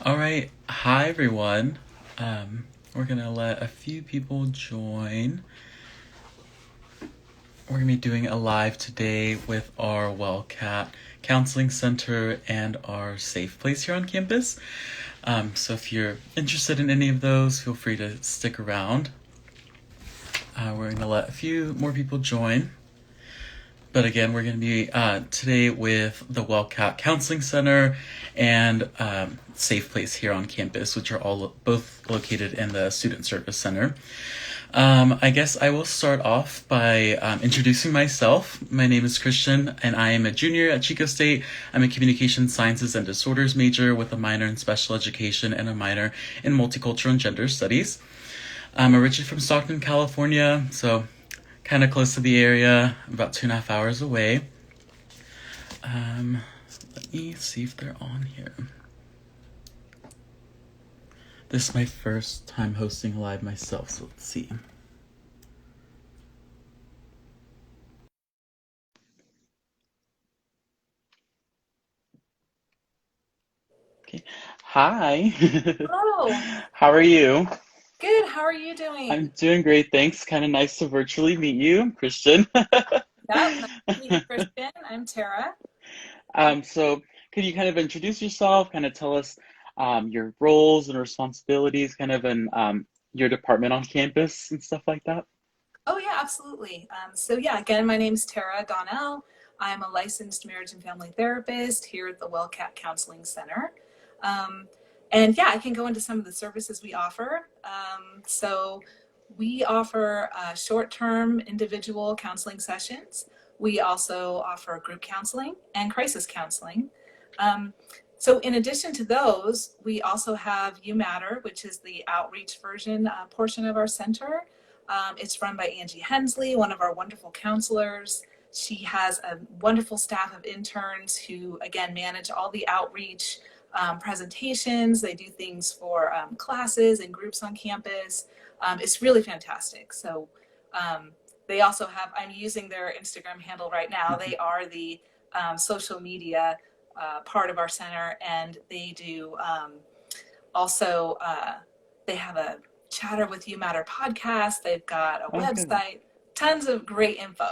All right. Hi, everyone. We're going to let a few people join. We're going to be doing a live today with our WellCat Counseling Center and our Safe Place here on campus. So if you're interested in any of those, feel free to stick around. We're going to let a few more people join. But again, we're going to be today with the WellCat Counseling Center and Safe Place here on campus, which are all both located in the Student Service Center. I guess I will start off by introducing myself. My name is Christian, and I am a junior at Chico State. I'm a Communication Sciences and Disorders major with a minor in Special Education and a minor in Multicultural and Gender Studies. I'm originally from Stockton, California, so kind of close to the area, about 2.5 hours away. Let me see if they're on here. This is my first time hosting a live myself, so let's see. Okay. Hi. Hello. How are you? Good. How are you I'm doing? doing great, thanks. Kind of nice to virtually meet you. I'm Christian. Yep. Nice to meet you, Christian. I'm Tara. So could you kind of introduce yourself, kind of tell us your roles and responsibilities kind of in your department on campus and stuff like that? Oh, yeah, absolutely. Again, my name's Tara Donnell. I'm a licensed marriage and family therapist here at the WellCat Counseling Center. Um, I can go into some of the services we offer. We offer short-term individual counseling sessions. We also offer group counseling and crisis counseling. Um, in addition to those, we also have You Matter, which is the outreach version portion of our center. It's run by Angie Hensley, one of our wonderful counselors. She has a wonderful staff of interns who, again, manage all the outreach presentations. They do things for classes and groups on campus. It's really fantastic. They also have, I'm using their Instagram handle right now. They are the social media part of our center, and they do also, they have a Chatter with You Matter podcast. They've got a Oh, good. website, tons of great info.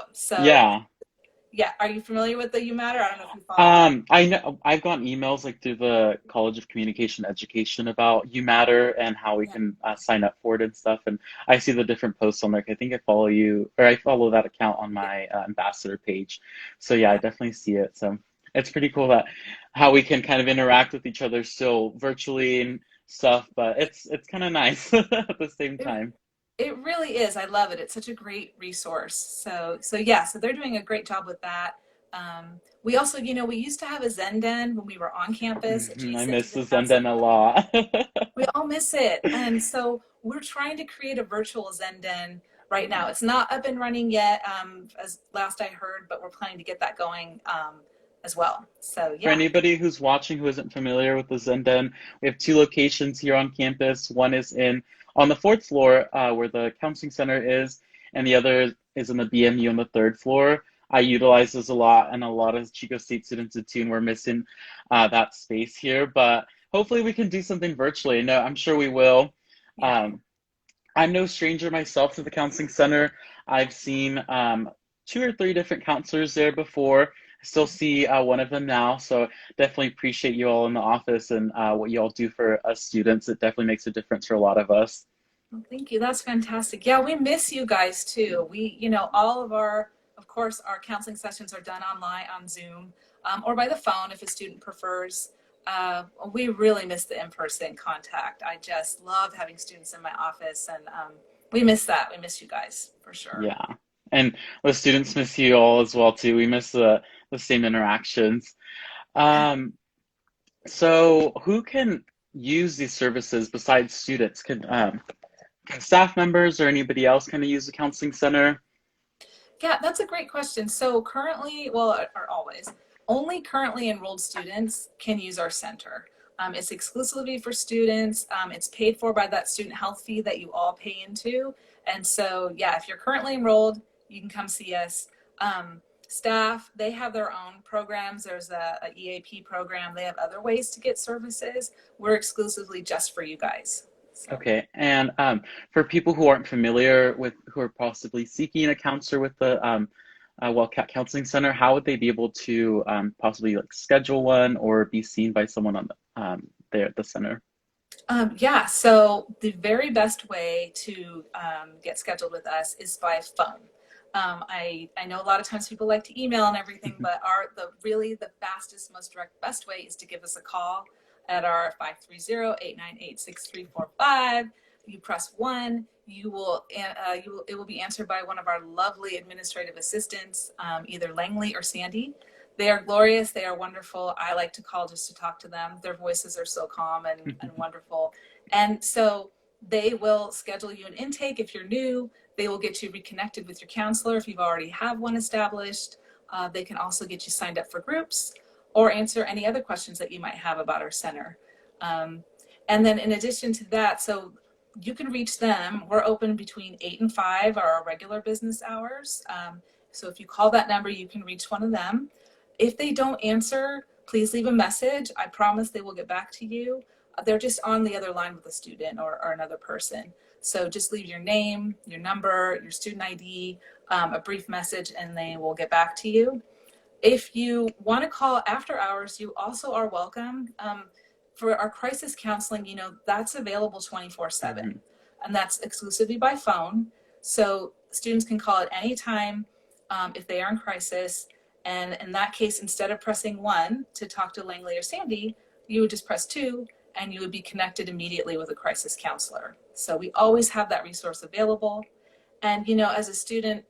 Yeah. Are you familiar with the You Matter? I don't know if you follow. I know I've gotten emails like through the College of Communication Education about You Matter and how we Yeah, can sign up for it and stuff. And I see the different posts on there. I think I follow you, or I follow that account on yeah, my ambassador page. So yeah, I yeah. definitely see it. So it's pretty cool that how we can kind of interact with each other still virtually and stuff, but it's kind of nice at the same It, time. it really is. I love it. It's such a great resource. So they're doing a great job with that. We also, we used to have a Zen Den when we were on campus I adjacent to miss the the counseling. Zenden a lot. We all miss it. And so we're trying to create a virtual Zen Den right now. It's not up and running yet, as last I heard, but we're planning to get that going as well. So For yeah, anybody who's watching who isn't familiar with the Zenden, we have two locations here on campus. One is in on the fourth floor where the counseling center is, and the other is in the BMU on the third floor. I utilize those a lot, and a lot of Chico State students at Tune were missing that space here. But hopefully, we can do something virtually. No, I'm sure we will. yeah. Um, I'm no stranger myself to the counseling center. I've seen two or three different counselors there before. I still see one of them now, so definitely appreciate you all in the office and what you all do for us students. It definitely makes a difference for a lot of us. Well, thank you. That's fantastic. Yeah, we miss you guys too. All of of course, our counseling sessions are done online on Zoom or by the phone if a student prefers. We really miss the in-person contact. I just love having students in my office, and we miss that. We miss you guys for sure. Yeah, and the students miss you all as well too. We miss the same interactions. Yeah. Um, so who can use these services besides students? Can staff members or anybody else kind of use the counseling center? Yeah, that's a great question. So currently, well, or always, only currently enrolled students can use our center. It's exclusively for students. It's paid for by that student health fee that you all pay into. And so, yeah, if you're currently enrolled, you can come see us. Staff, they have their own programs. There's a EAP program. They have other ways to get services. We're exclusively just for you guys. So. Okay, and for people who aren't familiar with, who are possibly seeking a counselor with the WellCat Counseling Center, how would they be able to possibly like schedule one or be seen by someone on there at the center? Yeah, so the very best way to get scheduled with us is by phone. I know a lot of times people like to email and everything, but the fastest, most direct, best way is to give us a call at our 530-898-6345. You press 1. It will be answered by one of our lovely administrative assistants, either Langley or Sandy. They are glorious. They are wonderful. I like to call just to talk to them. Their voices are so calm and wonderful. And so they will schedule you an intake if you're new. They will get you reconnected with your counselor if you've already have one established. They can also get you signed up for groups or answer any other questions that you might have about our center. And then in addition to that, so you can reach them. We're open between 8 and 5, our regular business hours. So if you call that number, you can reach one of them. If they don't answer, please leave a message. I promise they will get back to you. They're just on the other line with a student or another person. So just leave your name, your number, your student ID, a brief message, and they will get back to you. If you want to call after hours, you also are welcome. For our crisis counseling, that's available 24/7, and that's exclusively by phone. So students can call at any time if they are in crisis. And in that case, instead of pressing 1 to talk to Langley or Sandy, you would just press 2 and you would be connected immediately with a crisis counselor. So we always have that resource available. And, as a student,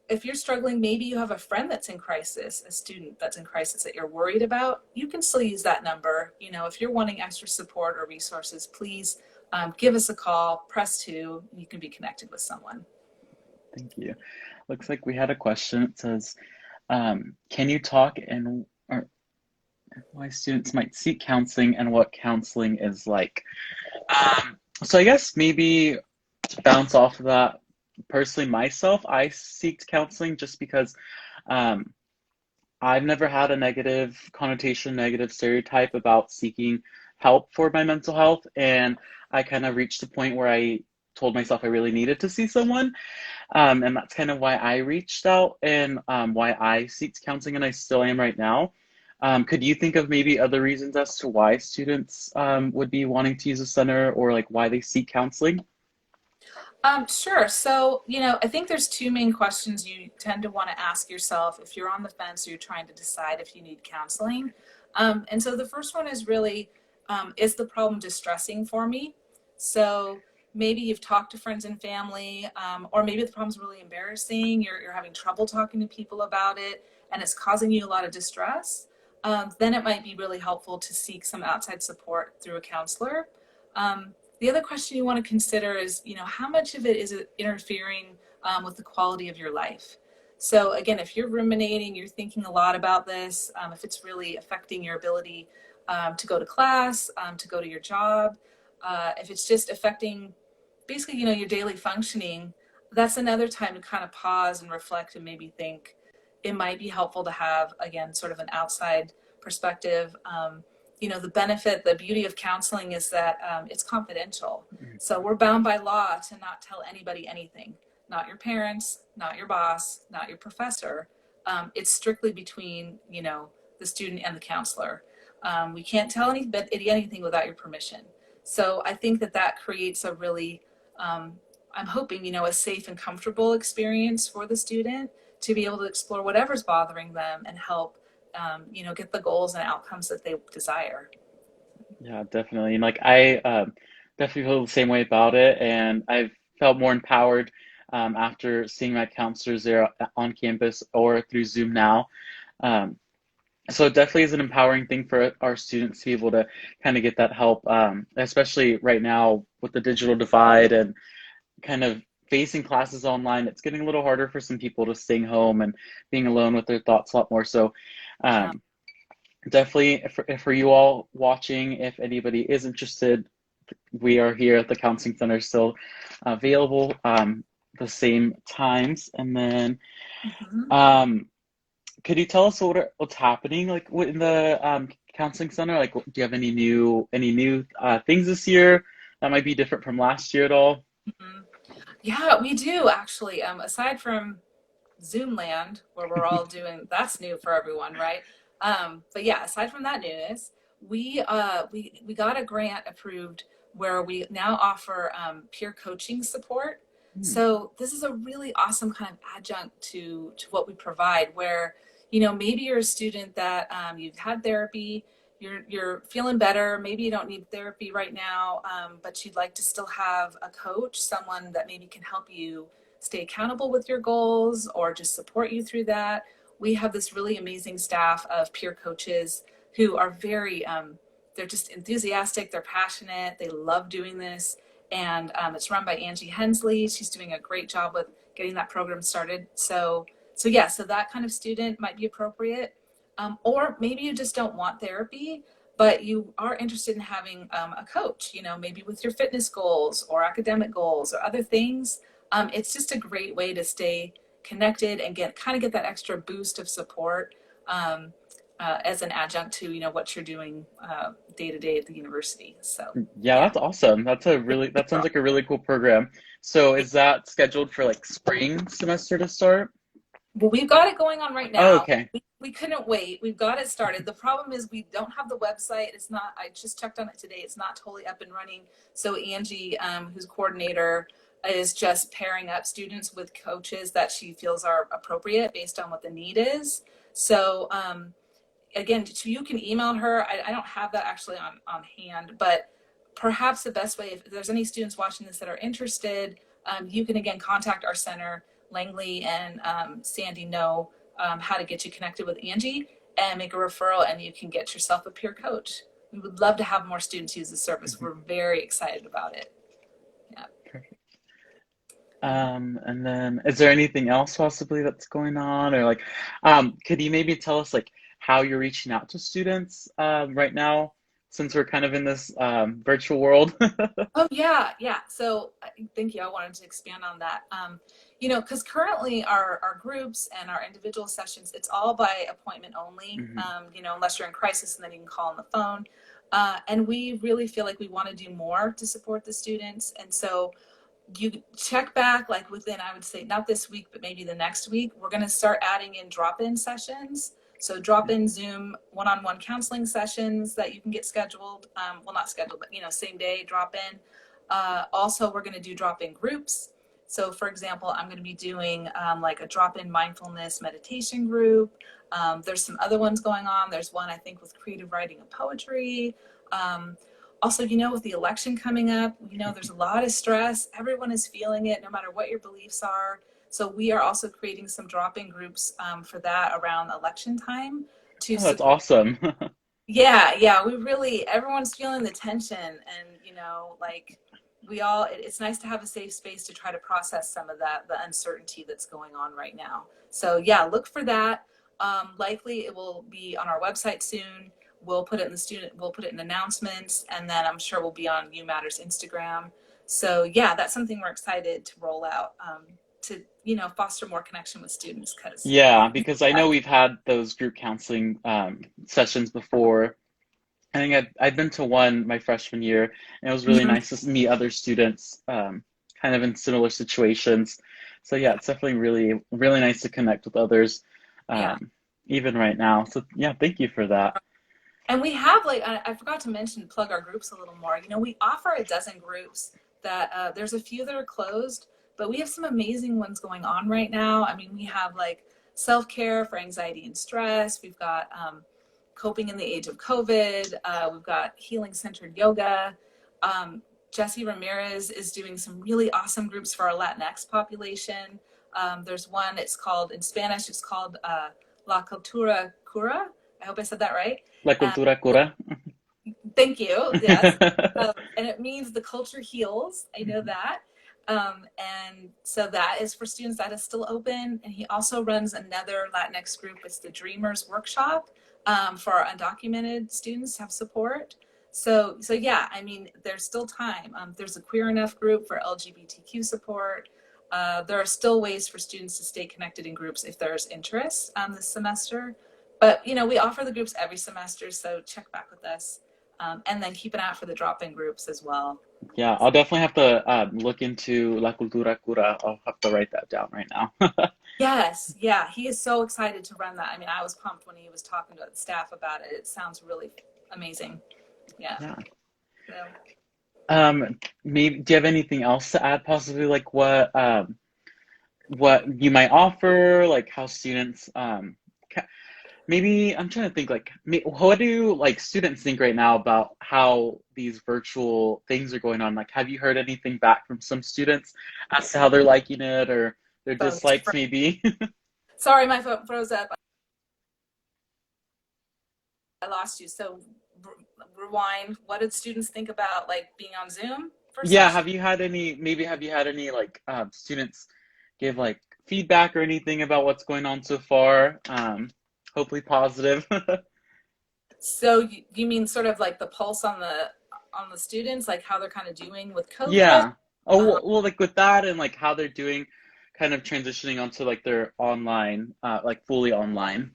if you're struggling, maybe you have a friend that's in crisis, a student that's in crisis that you're worried about, you can still use that number. If you're wanting extra support or resources, please give us a call, press 2, you can be connected with someone. Thank you. Looks like we had a question. It says, can you talk and why students might seek counseling and what counseling is like? So I guess maybe to bounce off of that, personally myself, I seeked counseling just because I've never had a negative connotation, negative stereotype about seeking help for my mental health, and I kind of reached a point where I told myself I really needed to see someone. And that's kind of why I reached out and why I seeked counseling, and I still am right now. Could you think of maybe other reasons as to why students would be wanting to use a center or like why they seek counseling? Sure. So, I think there's 2 main questions you tend to want to ask yourself if you're on the fence or you're trying to decide if you need counseling. And so the first one is really, is the problem distressing for me? So maybe you've talked to friends and family, or maybe the problem's really embarrassing. You're having trouble talking to people about it, and it's causing you a lot of distress. Then it might be really helpful to seek some outside support through a counselor. The other question you want to consider is, how much of it is interfering with the quality of your life? So again, if you're ruminating, you're thinking a lot about this, if it's really affecting your ability to go to class, to go to your job, if it's just affecting basically, your daily functioning, that's another time to kind of pause and reflect and maybe think it might be helpful to have, again, sort of an outside perspective. The beauty of counseling is that it's confidential. So we're bound by law to not tell anybody anything, not your parents, not your boss, not your professor. It's strictly between, the student and the counselor. We can't tell anything without your permission. So I think that creates a really, I'm hoping, a safe and comfortable experience for the student to be able to explore whatever's bothering them and help get the goals and outcomes that they desire. Yeah, definitely. And like I definitely feel the same way about it, and I've felt more empowered after seeing my counselors there on campus or through Zoom now. Um, so it definitely is an empowering thing for our students to be able to kind of get that help, especially right now with the digital divide and kind of facing classes online. It's getting a little harder for some people to staying home and being alone with their thoughts a lot more. So Yeah. definitely for you all watching, if anybody is interested, we are here at the counseling center still available the same times. And then Mhm. could you tell us what's happening like in the counseling center? Like, do you have any new things this year that might be different from last year at all? Mhm. Yeah, we do actually. Aside from Zoom land, where we're all doing that's new for everyone, right? But yeah, aside from that newness, we got a grant approved where we now offer peer coaching support. Hmm. So this is a really awesome kind of adjunct to what we provide, where maybe you're a student that you've had therapy, you're feeling better, maybe you don't need therapy right now, but you'd like to still have a coach, someone that maybe can help you stay accountable with your goals or just support you through that. We have this really amazing staff of peer coaches who are they're just enthusiastic, they're passionate, they love doing this. And it's run by Angie Hensley. She's doing a great job with getting that program started. So that kind of student might be appropriate. Or maybe you just don't want therapy, but you are interested in having a coach, maybe with your fitness goals or academic goals or other things. It's just a great way to stay connected and get that extra boost of support as an adjunct to what you're doing day to day at the university. So Yeah, yeah. that's awesome. That sounds like a really cool program. So is that scheduled for like spring semester to start? Well, we've got it going on right Oh, now. okay. We couldn't wait. We've got it started. The problem is we don't have the website. It's not, I just checked on it today. It's not totally up and running. So Angie, who's coordinator, is just pairing up students with coaches that she feels are appropriate based on what the need is. So again, you can email her. I don't have that actually on hand, but perhaps the best way, if there's any students watching this that are interested, you can again contact our center. Langley and Sandy know how to get you connected with Angie and make a referral, and you can get yourself a peer coach. We would love to have more students use the service. Mhm. We're very excited about it. Yeah. Perfect. Yeah. And then is there anything else possibly that's going on or like could you maybe tell us like how you're reaching out to students right now since we're kind of in this virtual world? Oh yeah, yeah. So thank you. I wanted to expand on that. Because currently our groups and our individual sessions, it's all by appointment only. Mhm. Unless you're in crisis, and then you can call on the phone. And we really feel like we want to do more to support the students. And so you check back like within, I would say, not this week, but maybe the next week. We're going to start adding in drop-in sessions. So drop-in Zoom one-on-one counseling sessions that you can get scheduled. Well, not scheduled, but same day drop-in. Also, we're going to do drop-in groups. So, for example, I'm going to be doing like a drop-in mindfulness meditation group. There's some other ones going on. There's one I think with creative writing and poetry. Um, Also, with the election coming up, there's a lot of stress. Everyone is feeling it, no matter what your beliefs are. So we are also creating some drop-in groups for that around election time to Oh, that's support. awesome. Yeah, yeah, everyone's feeling the tension, and like it's nice to have a safe space to try to process some of the uncertainty that's going on right now. So yeah, look for that. Likely it will be on our website soon. We'll put it in announcements, and then I'm sure we'll be on You Matters Instagram. So yeah, that's something we're excited to roll out to foster more connection with students because Yeah, because I yeah. know we've had those group counseling sessions before. I think I'd been to one my freshman year, and it was really Mhm. nice to meet other students kind of in similar situations. So yeah, Yeah, it's definitely really nice to connect with others, yeah. um, even right now. So yeah, thank you for that. And we have like I forgot to mention plug our groups a little more. We offer a dozen groups that there's a few that are closed, but we have some amazing ones going on right now. I mean, we have like self-care for anxiety and stress. We've got coping in the age of COVID. We've got healing centered yoga. Um, Jesse Ramirez is doing some really awesome groups for our Latinx population. There's one, it's called in Spanish, it's called La Cultura Cura. I hope I said that right. La Um, cultura cura. Thank you. Yes. And it means the culture heals. I know that. And so that is for students, that is still open. And he also runs another Latinx group. It's the Dreamers Workshop for our undocumented students to have support. So yeah, I mean, there's still time. There's a Queer Enough group for LGBTQ support. There are still ways for students to stay connected in groups if there's interest this semester. But, we offer the groups every semester, so check back with us. And then keep an eye out for the drop-in groups as well. Yeah, I'll definitely have to look into La Cultura Cura. I'll have to write that down right now. Yes, yeah, he is so excited to run that. I mean, I was pumped when he was talking to the staff about it. It sounds really amazing. Yeah. Yeah. So. Maybe do you have anything else to add? Possibly like what you might offer, like how students maybe I'm trying to think like what do like students think right now about how these virtual things are going on? Like, have you heard anything back from some students as to how they're liking it or their dislikes maybe? Sorry, my phone froze up. I lost you. So rewind. What did students think about like being on Zoom for Yeah, session? have you had any like students give like feedback or anything about what's going on so far? Hopefully positive. So you mean sort of like the pulse on the students, like how they're kind of doing with COVID? Yeah. Oh, well, like with that and like how they're doing, kind of transitioning onto like their online, like fully online.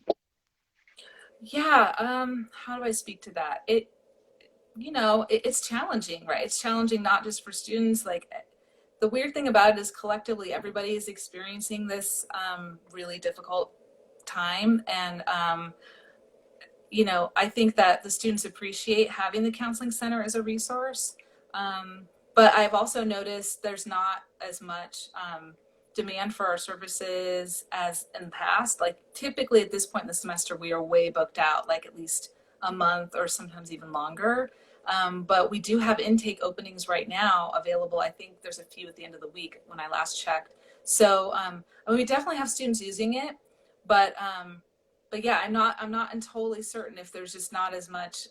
Yeah. How do I speak to that? It's challenging, right? It's challenging not just for students. Like the weird thing about it is collectively everybody is experiencing this really difficult time, and I think that the students appreciate having the counseling center as a resource. But I've also noticed there's not as much demand for our services as in the past. Like typically at this point in the semester, we are way booked out, like at least a month or sometimes even longer. But we do have intake openings right now available. I think there's a few at the end of the week when I last checked. So we definitely have students using it, but yeah, I'm not totally certain if there's just not as much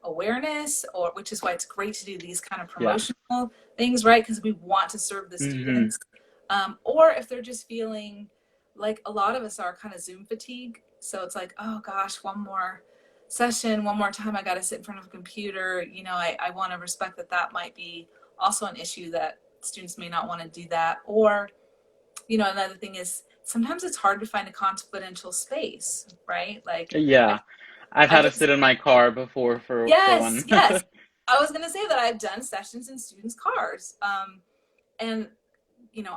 awareness, or which is why it's great to do these kind of promotional things, right? Because we want to serve the students. Or if they're just feeling like a lot of us are kind of Zoom fatigue. So it's like, oh gosh, one more session, one more time I got to sit in front of a computer. I want to respect that might be also an issue, that students may not want to do that. Or, another thing is sometimes it's hard to find a confidential space, right? Like, Yeah, I've had to sit in my car before for yes, one. yes. I was going to say that I've done sessions in students' cars. And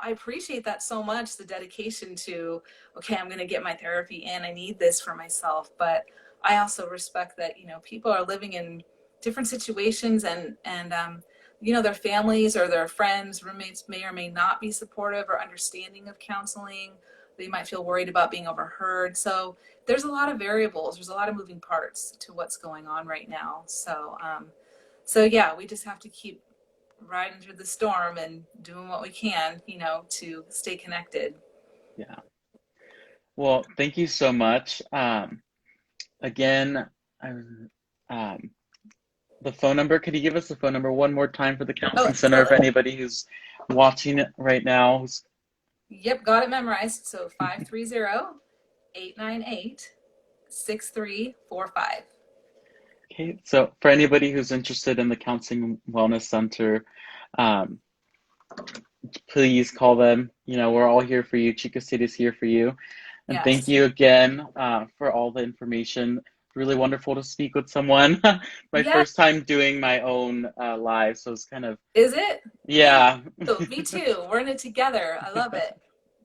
I appreciate that so much, the dedication to, okay, I'm going to get my therapy in. I need this for myself. But I also respect that, people are living in different situations, and their families or their friends, roommates may or may not be supportive or understanding of counseling. They might feel worried about being overheard. So there's a lot of variables. There's a lot of moving parts to what's going on right now. So yeah, we just have to keep riding through the storm and doing what we can, to stay connected. Yeah. Well, thank you so much. Again, the phone number, could you give us the phone number one more time for the counseling center if anybody who's watching it right now? Yep, got it memorized. So 530-898-6345. Okay, so for anybody who's interested in the Counseling Wellness Center, please call them. We're all here for you. Chico State is here for you. And thank you again for all the information. Really wonderful to speak with someone. My first time doing my own live, so it's kind of... Is it? Yeah. Me too. We're in it together. I love it.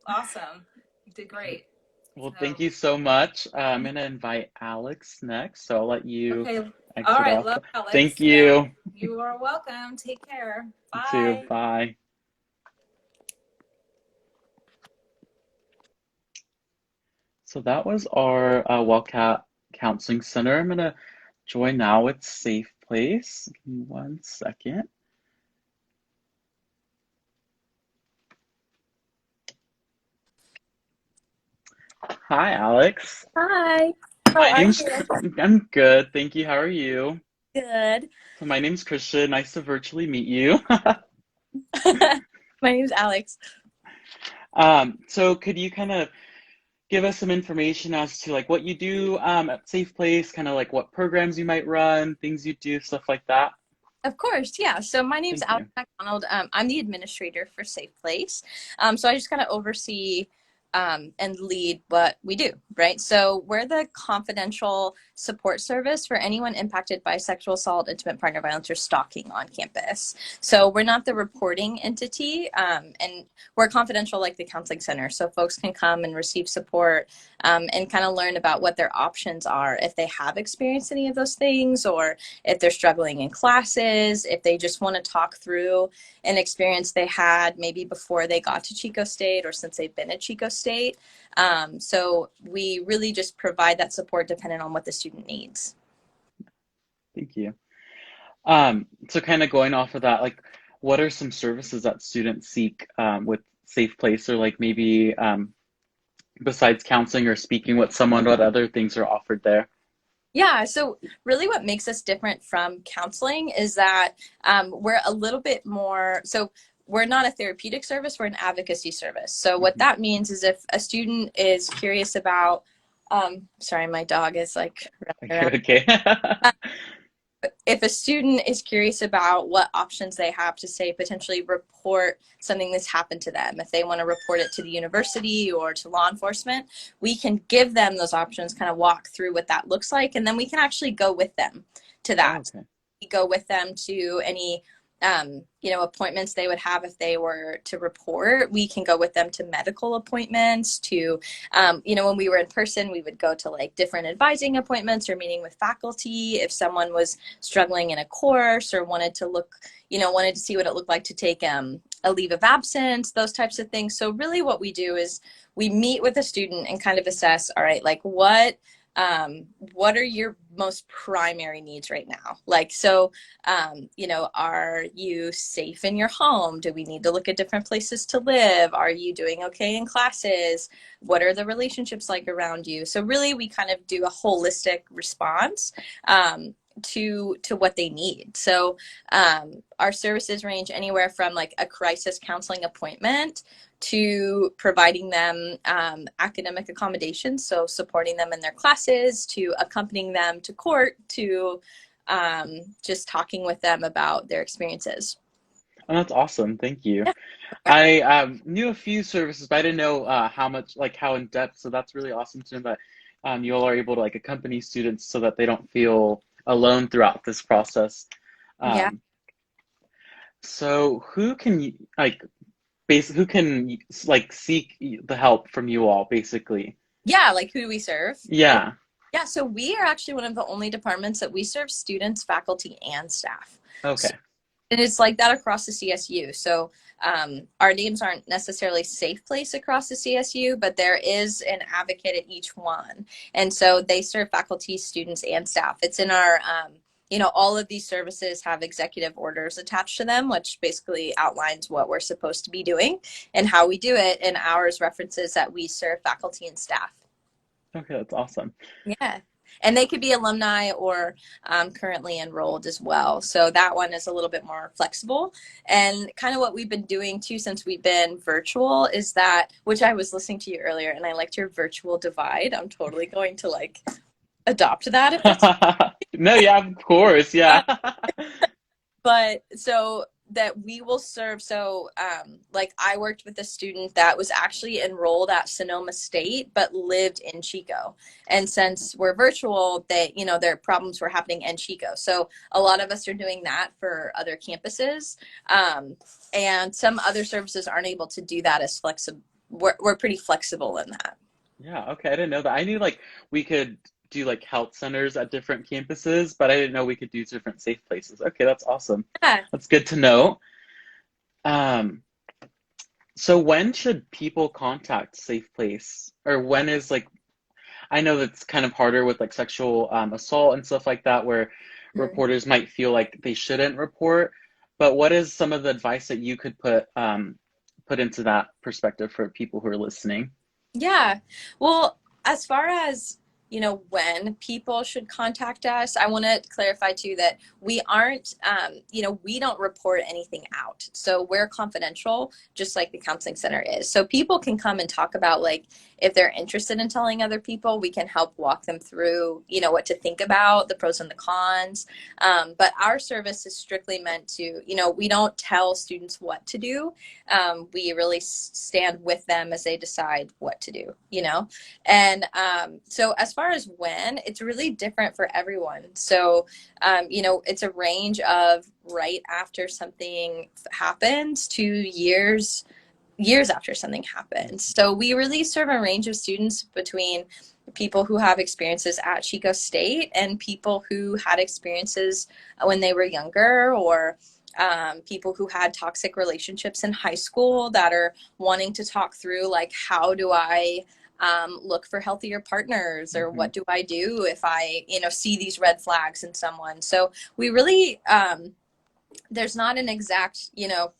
Awesome. You did great. Well, thank you so much. I'm going to invite Alex next, so I'll let you exit all right, off. love Alex. Thank you. You are welcome. Take care. Bye. You too. Bye. So that was our WellCat Counseling Center. I'm going to join now with Safe Place. Give me 1 second. Hi, Alex. Hi. I'm good. Thank you. How are you? Good. So my name's Christian. Nice to virtually meet you. My name's Alex. So could you kind of give us some information as to like what you do at Safe Place, kind of like what programs you might run, things you do, stuff like that? Of course, yeah. So my name's Thank Alex you. McDonald. I'm the administrator for Safe Place. So I just kind of oversee and lead what we do, right? So we're the confidential support service for anyone impacted by sexual assault, intimate partner violence, or stalking on campus. So we're not the reporting entity, and we're confidential like the counseling center. So folks can come and receive support and kind of learn about what their options are if they have experienced any of those things, or if they're struggling in classes, if they just want to talk through an experience they had maybe before they got to Chico State or since they've been at Chico State. So we really just provide that support depending on what the student needs. Thank you. So kind of going off of that, like, what are some services that students seek with Safe Place, or like maybe besides counseling or speaking with someone, what other things are offered there? Yeah, so really what makes us different from counseling is that we're a little bit more, so we're not a therapeutic service, we're an advocacy service. So what Mhm. that means is if a student is curious about, sorry, my dog is like running around. Okay. If a student is curious about what options they have to say potentially report something that's happened to them, if they want to report it to the university or to law enforcement, we can give them those options, kind of walk through what that looks like, and then we can actually go with them to Oh, that. okay. We go with them to any appointments they would have if they were to report. We can go with them to medical appointments, to when we were in person, we would go to like different advising appointments or meeting with faculty if someone was struggling in a course or wanted to see what it looked like to take a leave of absence, those types of things. So really what we do is we meet with a student and kind of assess, all right, like what are your most primary needs right now? Like, so, are you safe in your home? Do we need to look at different places to live? Are you doing okay in classes? What are the relationships like around you? So really we kind of do a holistic response to what they need. So our services range anywhere from like a crisis counseling appointment to providing them academic accommodations, so supporting them in their classes, to accompanying them to court, to just talking with them about their experiences. Oh, that's awesome. Thank you. Yeah. I knew a few services, but I didn't know how much, like how in depth. So that's really awesome to know that you all are able to like accompany students so that they don't feel alone throughout this process. Yeah. Um, so who can like who can like seek the help from you all, basically? Yeah. Like who do we serve? Okay. Yeah. Yeah. So we are actually one of the only departments that we serve students, faculty, and staff. So, Okay. and it's like that across the CSU. So our names aren't necessarily Safe Place across the CSU, but there is an advocate at each one. And so they serve faculty, students, and staff. It's in our, all of these services have executive orders attached to them, which basically outlines what we're supposed to be doing and how we do it. And ours references that we serve faculty and staff. Okay, that's awesome. Yeah. And they could be alumni or currently enrolled as well. So that one is a little bit more flexible. And kind of what we've been doing too since we've been virtual is that, which I was listening to you earlier, and I liked your virtual divide. I'm totally going to like adopt that if that's No, yeah, of course, yeah. but so that we will serve. So like I worked with a student that was actually enrolled at Sonoma State but lived in Chico, and since we're virtual, they their problems were happening in Chico, so a lot of us are doing that for other campuses, and some other services aren't able to do that as flexible. We're pretty flexible in that. Yeah, okay, I didn't know that. I knew like we could do like health centers at different campuses, but I didn't know we could do different safe places. Okay, that's awesome. Yeah. That's good to know. Um, so when should people contact Safe Place? Or when is like, I know that's kind of harder with like sexual assault and stuff like that, where Mhm. reporters might feel like they shouldn't report. But what is some of the advice that you could put into that perspective for people who are listening? Yeah. Well, as far as, when people should contact us, I want to clarify too that we aren't, we don't report anything out. So we're confidential, just like the counseling center is. So people can come and talk about like if they're interested in telling other people, we can help walk them through, you know, what to think about, the pros and the cons. But our service is strictly meant to, you know, we don't tell students what to do. We really stand with them as they decide what to do, you know? And so as far as when, it's really different for everyone. So, you know, it's a range of right after something happens to years after something happens. So we really serve a range of students between people who have experiences at Chico State and people who had experiences when they were younger, or people who had toxic relationships in high school that are wanting to talk through, like, how do I look for healthier partners, or what do I do if I, you know, see these red flags in someone. So we really, there's not an exact, you know,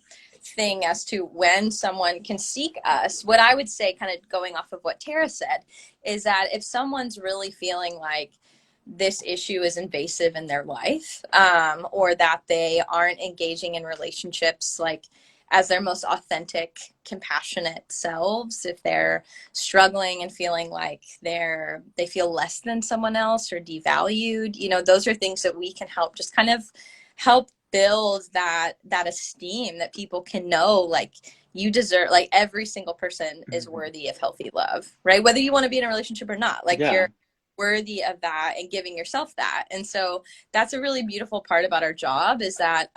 thing as to when someone can seek us. What I would say, kind of going off of what Tara said, is that if someone's really feeling like this issue is invasive in their life, or that they aren't engaging in relationships like as their most authentic, compassionate selves, if they're struggling and feeling like they feel less than someone else or devalued, you know, those are things that we can help, just kind of help build that esteem, that people can know, like, you deserve, like, every single person is worthy of healthy love, right? Whether you want to be in a relationship or not, like, you're worthy of that and giving yourself that. And so that's a really beautiful part about our job, is that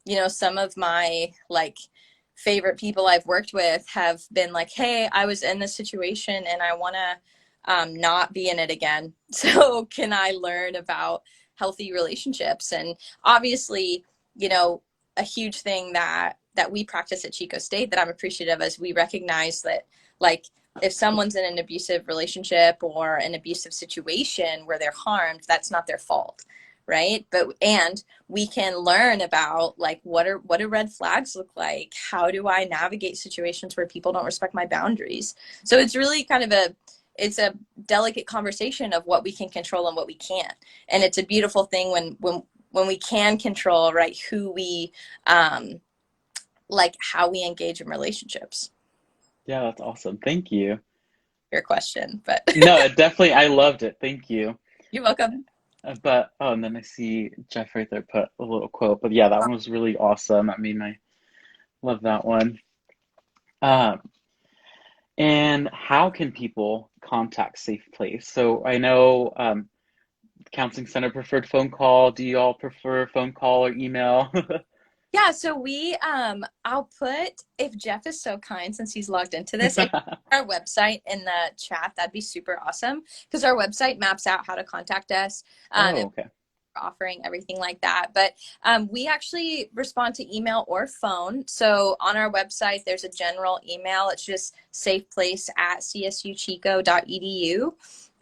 you know, some of my, like, favorite people I've worked with have been like, hey, I was in this situation and I want to not be in it again. So can I learn about healthy relationships? And obviously, you know, a huge thing that we practice at Chico State that I'm appreciative of is we recognize that, like, if someone's in an abusive relationship or an abusive situation where they're harmed, that's not their fault, right? And we can learn about, like, what do red flags look like? How do I navigate situations where people don't respect my boundaries? So it's really kind of it's a delicate conversation of what we can control and what we can't. And it's a beautiful thing when we can control, right, who we like, how we engage in relationships. Yeah, that's awesome. Thank you. Your question, but No, it definitely, I loved it. Thank you. you're welcome. But oh, and then I see Jeff right there put a little quote. But yeah, that one was really awesome. I mean, I love that one. Um, and how can people contact Safe Place? So I know Counseling Center preferred phone call. Do you all prefer phone call or email? Yeah, so we I'll put, if Jeff is so kind, since he's logged into this, our website in the chat. That'd be super awesome, because our website maps out how to contact us. Oh, okay. Offering everything like that. But we actually respond to email or phone. So on our website, there's a general email. It's just safeplace@csuchico.edu.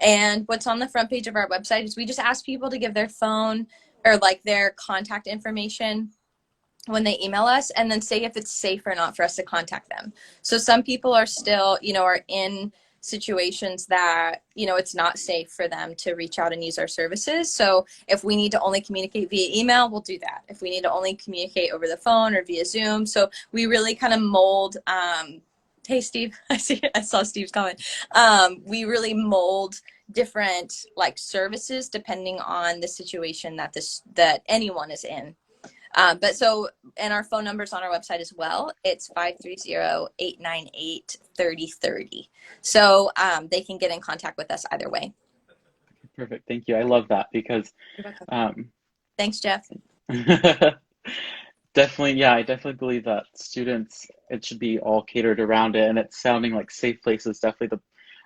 And what's on the front page of our website is we just ask people to give their phone, or like their contact information, when they email us, and then say if it's safe or not for us to contact them. So some people are still, you know, are in situations that, you know, it's not safe for them to reach out and use our services. So if we need to only communicate via email, we'll do that. If we need to only communicate over the phone or via Zoom. So we really kind of mold, hey, Steve, I saw Steve's comment. We really mold different, like, services depending on the situation that anyone is in. But so, and our phone number's on our website as well. It's 530-898-3030. So they can get in contact with us either way. Perfect. Thank you. I love that because Thanks, Jeff. definitely, yeah, I definitely believe that students, it should be all catered around it. And it's sounding like Safe Place is definitely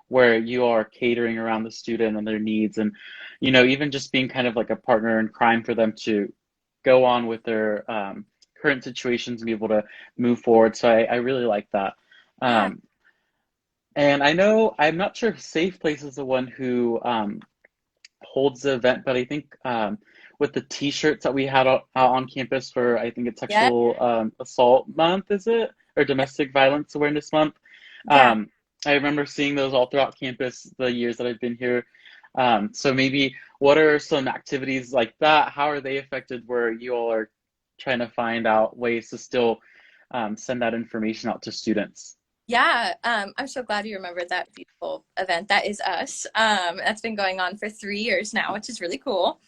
where you are catering around the student and their needs. And, you know, even just being kind of like a partner in crime for them to go on with their current situations and be able to move forward. So I really like that. And I know, I'm not sure if Safe Place is the one who holds the event, but I think with the t-shirts that we had out on campus for, I think it's Sexual Assault Month, is it? Or Domestic Violence Awareness Month. I remember seeing those all throughout campus the years that I've been here. So maybe what are some activities like that? How are they affected where you all are trying to find out ways to still send that information out to students? Yeah, I'm so glad you remembered that beautiful event. That is us. That's been going on for 3 years now, which is really cool.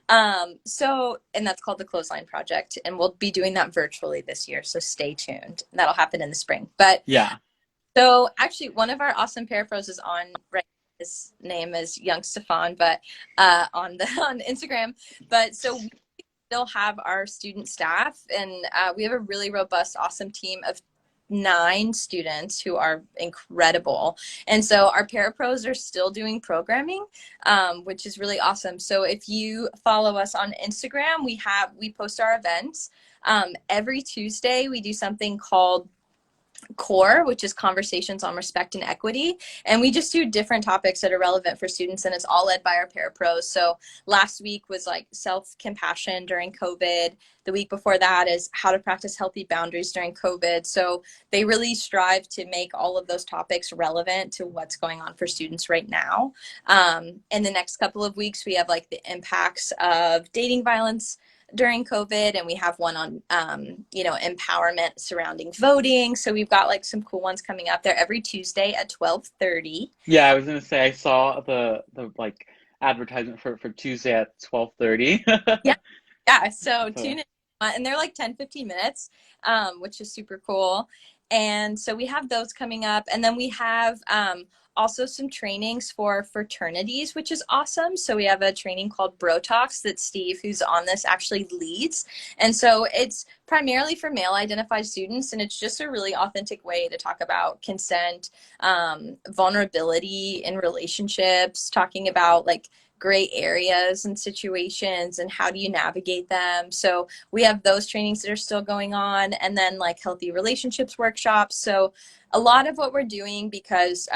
And that's called the Clothesline Project, and we'll be doing that virtually this year. So stay tuned. That'll happen in the spring. But Yeah. so actually, one of our awesome parapros is on right. His name is Young Stefan, but on the on Instagram. But so we still have our student staff, and we have a really robust, awesome team of 9 students who are incredible. And so our parapros are still doing programming, which is really awesome. So if you follow us on Instagram, we post our events. Every Tuesday, we do something called core, which is conversations on respect and equity, and we just do different topics that are relevant for students, and it's all led by our parapros. So last week was like self-compassion during COVID. The week before that is how to practice healthy boundaries during COVID. So they really strive to make all of those topics relevant to what's going on for students right now. In the next couple of weeks, we have like the impacts of dating violence during COVID, and we have one on, empowerment surrounding voting. So we've got like some cool ones coming up there every Tuesday at 12:30. Yeah, I was gonna say I saw the like advertisement for Tuesday at 12:30. Yeah. Yeah. So So tune in. And they're like 10-15 minutes, which is super cool. And so we have those coming up. And then we have also some trainings for fraternities, which is awesome. So we have a training called Bro Talks that Steve, who's on this, actually leads. And so it's primarily for male identified students. And it's just a really authentic way to talk about consent, vulnerability in relationships, talking about like gray areas and situations and how do you navigate them. So we have those trainings that are still going on, and then like healthy relationships workshops. So a lot of what we're doing, because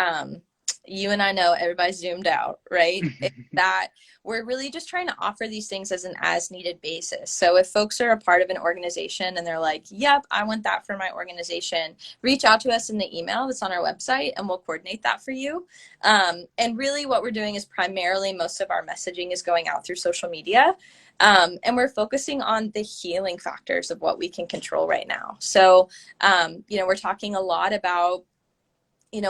you and I know everybody's zoomed out, right? It's that we're really just trying to offer these things as an as needed basis. So if folks are a part of an organization and they're like, yep, I want that for my organization, reach out to us in the email that's on our website and we'll coordinate that for you. And really what we're doing is primarily most of our messaging is going out through social media. And we're focusing on the healing factors of what we can control right now. So, we're talking a lot about,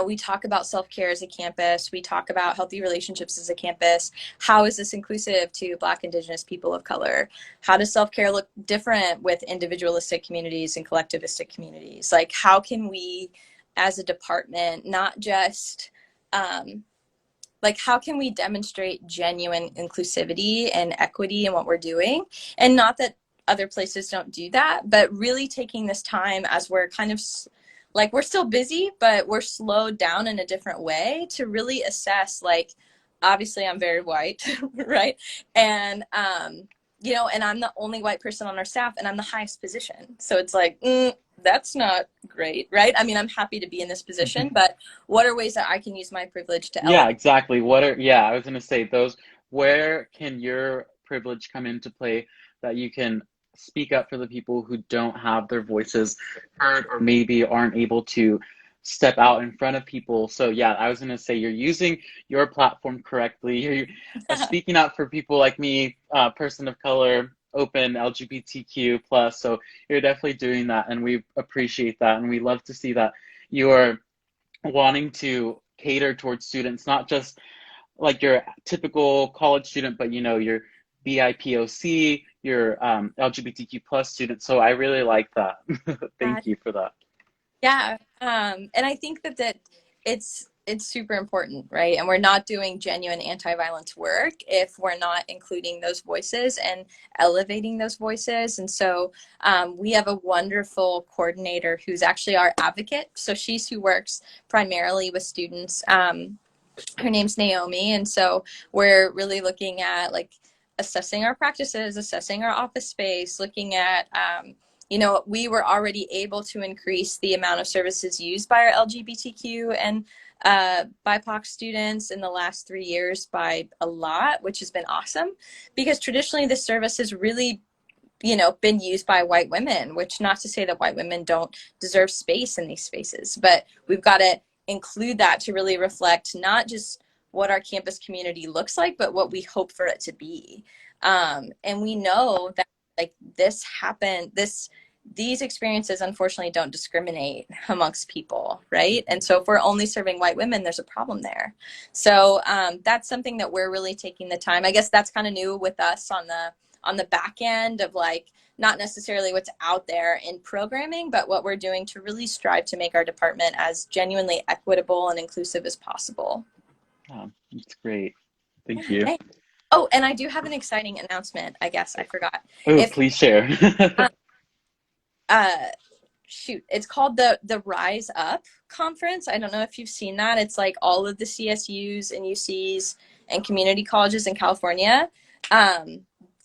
we talk about self-care as a campus. We talk about healthy relationships as a campus. How is this inclusive to Black, Indigenous, people of color? How does self-care look different with individualistic communities and collectivistic communities? Like, how can we, as a department, not just, how can we demonstrate genuine inclusivity and equity in what we're doing? And not that other places don't do that, but really taking this time as we're kind of like, we're still busy, but we're slowed down in a different way to really assess, like, obviously I'm very white, right? And, and I'm the only white person on our staff, and I'm the highest position. So it's like, that's not great, right? I mean, I'm happy to be in this position, but what are ways that I can use my privilege to yeah, elevate? exactly. I was gonna say those, where can your privilege come into play that you can speak up for the people who don't have their voices heard or maybe aren't able to step out in front of people. So yeah, I was gonna say you're using your platform correctly. You're speaking out for people like me, person of color, open, LGBTQ plus. So you're definitely doing that, and we appreciate that, and we love to see that you're wanting to cater towards students, not just like your typical college student, but your BIPOC, your LGBTQ plus student. So I really like that. Thank you for that. Yeah. And I think that it's super important, right? And we're not doing genuine anti-violence work if we're not including those voices and elevating those voices. And so we have a wonderful coordinator who's actually our advocate. So she's who works primarily with students. Her name's Naomi. And so we're really looking at like assessing our practices, assessing our office space, looking at, we were already able to increase the amount of services used by our LGBTQ and BIPOC students in the last 3 years by a lot, which has been awesome, because traditionally this service has really been used by white women, which, not to say that white women don't deserve space in these spaces, but we've got to include that to really reflect not just what our campus community looks like, but what we hope for it to be. And we know that like this these experiences unfortunately don't discriminate amongst people, right? And so if we're only serving white women, there's a problem there. So that's something that we're really taking the time. I guess that's kind of new with us on the back end of like not necessarily what's out there in programming, but what we're doing to really strive to make our department as genuinely equitable and inclusive as possible. Oh, that's great. Thank you. Hey. Oh, and I do have an exciting announcement. I guess I forgot. Oh, If please share. um, uh, shoot, it's called the Rise Up Conference. I don't know if you've seen that. It's like all of the CSUs and UCs and community colleges in California.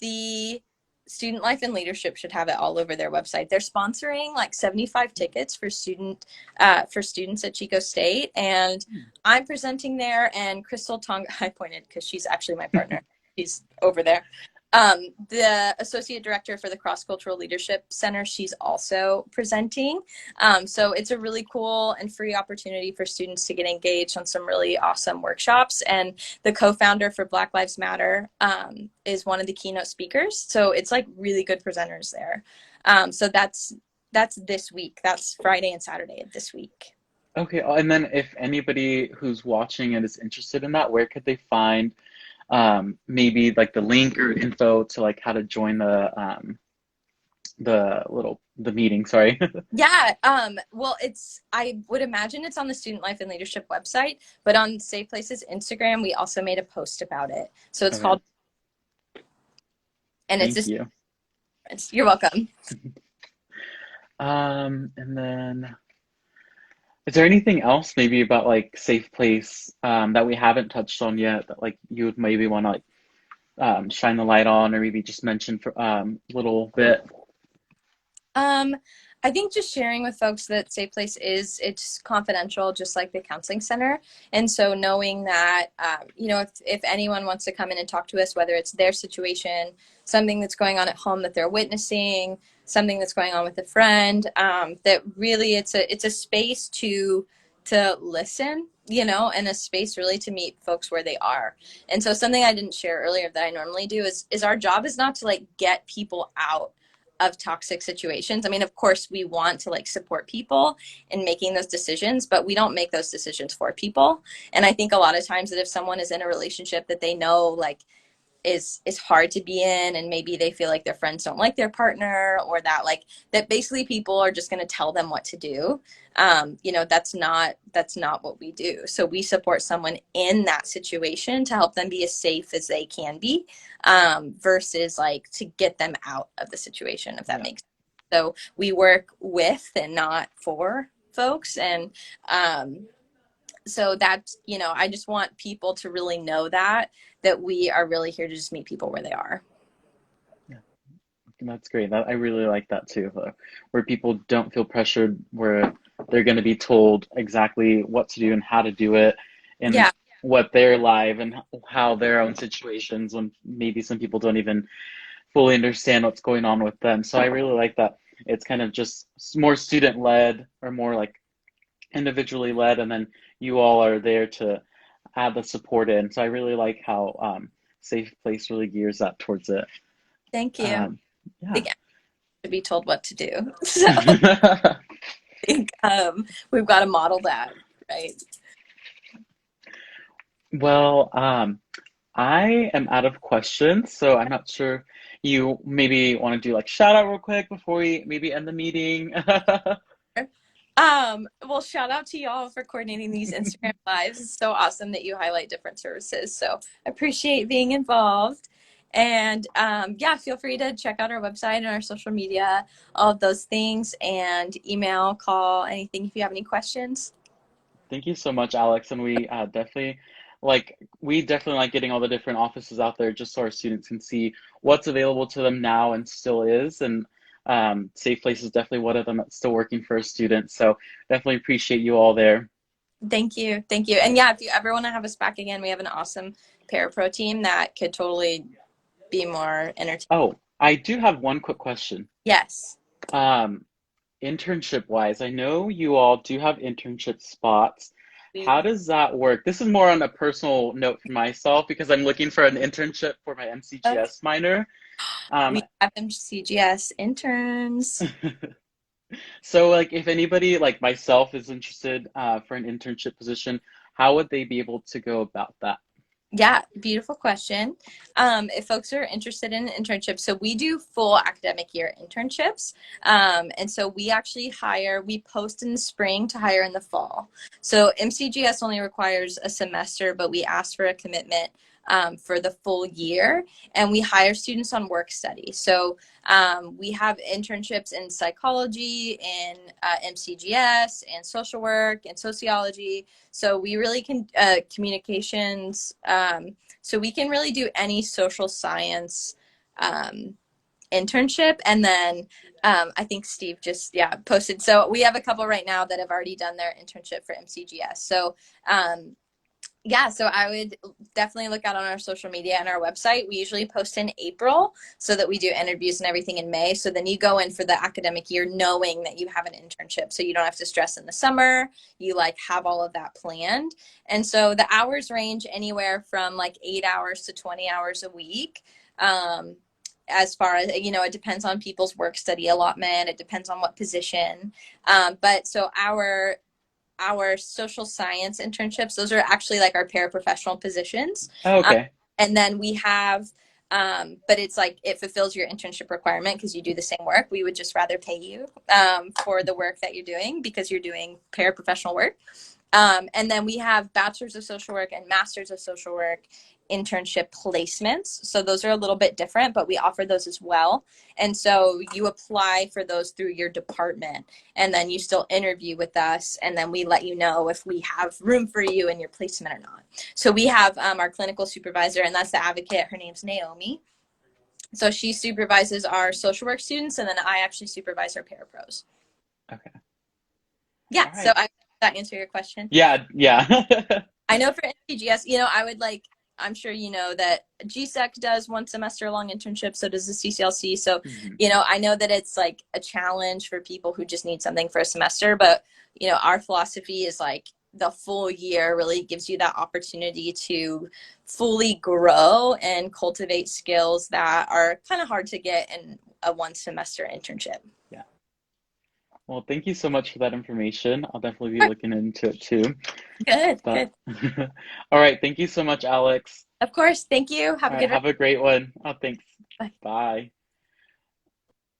The Student Life and Leadership should have it all over their website. They're sponsoring like 75 tickets for students at Chico State, and I'm presenting there. And Crystal Tonga, I pointed because she's actually my partner. She's over there. The associate director for the Cross Cultural Leadership Center, she's also presenting. So it's a really cool and free opportunity for students to get engaged on some really awesome workshops. And the co-founder for Black Lives Matter is one of the keynote speakers. So it's like really good presenters there. So that's this week. That's Friday and Saturday of this week. Okay, and then if anybody who's watching and is interested in that, where could they find maybe like the link or info to like how to join the meeting, sorry. Yeah, well, I would imagine it's on the Student Life and Leadership website, but on Safe Places Instagram, we also made a post about it. So it's Okay. called, and Thank you. You're welcome. And then is there anything else maybe about like Safe Place that we haven't touched on yet that like you would maybe want to like shine the light on or maybe just mention for a little bit? I think just sharing with folks that Safe Place it's confidential, just like the counseling center. And so knowing that, if anyone wants to come in and talk to us, whether it's their situation, something that's going on at home that they're witnessing, something that's going on with a friend, that really it's a space to listen, and a space really to meet folks where they are. And so something I didn't share earlier that I normally do is our job is not to like get people out of toxic situations. I mean, of course, we want to like support people in making those decisions, but we don't make those decisions for people. And I think a lot of times that if someone is in a relationship that they know like is hard to be in, and maybe they feel like their friends don't like their partner, or that basically people are just going to tell them what to do. That's not what we do. So we support someone in that situation to help them be as safe as they can be, versus like to get them out of the situation, if that makes sense. So we work with and not for folks. And so that's, I just want people to really know that we are really here to just meet people where they are. Yeah, that's great. I really like that too, where people don't feel pressured, where they're going to be told exactly what to do and how to do it, and what their life and how their own situations, when maybe some people don't even fully understand what's going on with them. So I really like that. It's kind of just more student led or more like individually led, and then you all are there to add the support in. So I really like how Safe Place really gears that towards it. Thank you. Yeah. I think to be told what to do. So I think we've got to model that, right? Well, I am out of questions, so I'm not sure you maybe want to do like shout out real quick before we maybe end the meeting. Well, shout out to y'all for coordinating these Instagram lives. It's so awesome that you highlight different services. So I appreciate being involved. And feel free to check out our website and our social media, all of those things, and email, call, anything if you have any questions. Thank you so much, Alex. And we definitely like getting all the different offices out there just so our students can see what's available to them now and still is. And Safe Place is definitely one of them that's still working for a student. So definitely appreciate you all there. Thank you. Thank you. And if you ever want to have us back again, we have an awesome parapro team that could totally be more entertaining. Oh, I do have one quick question. Yes. Internship wise, I know you all do have internship spots. How does that work? This is more on a personal note for myself because I'm looking for an internship for my MCGS minor. Um, We have MCGS interns. so like if anybody like myself is interested for an internship position, how would they be able to go about that? Yeah, beautiful question. If folks are interested in internships, so we do full academic year internships. And so we actually we post in the spring to hire in the fall. So MCGS only requires a semester, but we ask for a commitment for the full year, and we hire students on work study. So we have internships in psychology, in MCGS, and social work, and sociology. So we really can communications. So we can really do any social science internship. And then I think Steve just posted. So we have a couple right now that have already done their internship for MCGS. So so I would definitely look out on our social media and our website. We usually post in April so that we do interviews and everything in May. So then you go in for the academic year knowing that you have an internship. So you don't have to stress in the summer. You like have all of that planned. And so the hours range anywhere from like 8 hours to 20 hours a week. As far as, it depends on people's work study allotment. It depends on what position. But so our social science internships, those are actually like our paraprofessional positions. Oh, okay. And then we have, but it's like it fulfills your internship requirement because you do the same work. We would just rather pay you for the work that you're doing because you're doing paraprofessional work. And then we have bachelor's of social work and master's of social work internship placements. So those are a little bit different, but we offer those as well. And so you apply for those through your department, and then you still interview with us, and then we let you know if we have room for you in your placement or not. So we have our clinical supervisor, and that's the advocate. Her name's Naomi. So she supervises our social work students, and then I actually supervise our parapros. Okay. Yeah. All right. So that answer your question? Yeah. I know for MCGS, I would I'm sure you know that GSEC does 1 semester long internship, so does the CCLC. So, Mhm. I know that it's like a challenge for people who just need something for a semester, but, our philosophy is like the full year really gives you that opportunity to fully grow and cultivate skills that are kind of hard to get in a 1 semester internship. Yeah. Well, thank you so much for that information. I'll definitely be looking into it too. Good, But good. all right, thank you so much, Alex. Of course. Thank you. Have All a right, good have a great one. Oh, thanks. Bye. Bye.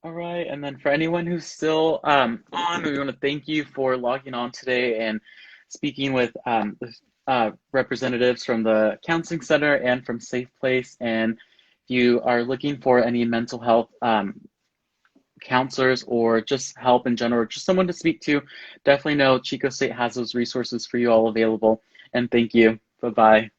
All right, and then for anyone who's still on, we want to thank you for logging on today and speaking with representatives from the Counseling Center and from Safe Place. And if you are looking for any mental health counselors or just help in general, or just someone to speak to, definitely know Chico State has those resources for you all available. And thank you. Bye-bye.